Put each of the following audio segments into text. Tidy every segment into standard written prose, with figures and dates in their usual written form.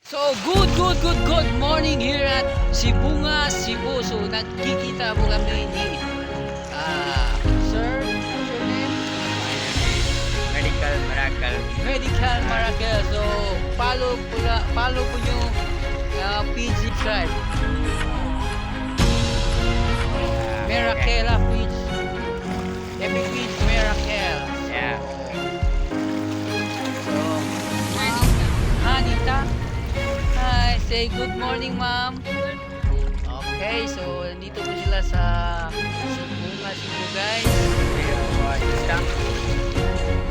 So, good morning here at Sibunga, Cebu. So, nagkikita po kami ni Sir, what's your name? Medical Miracle. Medical Miracle. So, follow po nyo PG Tribe. Miracle Page. Epic Page Miracle. Yeah. So, Ma'am Anita. Hi, say good morning, Ma'am. Okay, so nandito po sila sa Sibunga, Cebu, guys.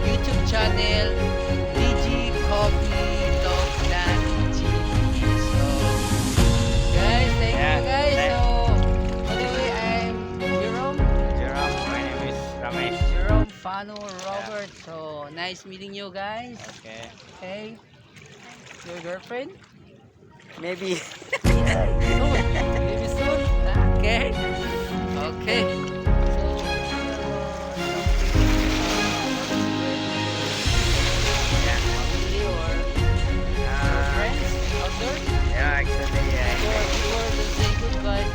YouTube channel DG Coffee Dog Dan TV. So, guys, thank you, guys. So, by the way, I'm Jerome. Jerome, my name is Ramesh. Jerome Fano Robert. So, nice meeting you, guys. Okay. Okay. Your girlfriend? Maybe. Soon. Maybe soon. Okay. Okay. So, Yeah. family or friends out there? Yeah, actually, Before to say goodbye.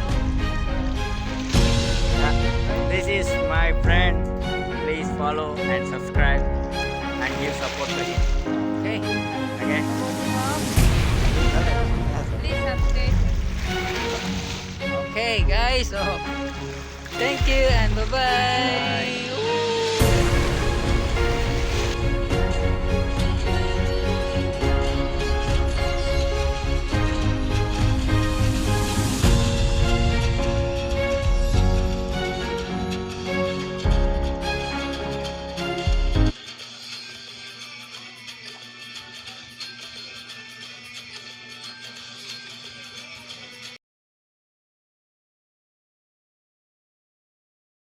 this is my friend. Please follow and subscribe and give support to him. Okay. Okay. Please subscribe. Okay, guys. So, thank you and bye-bye.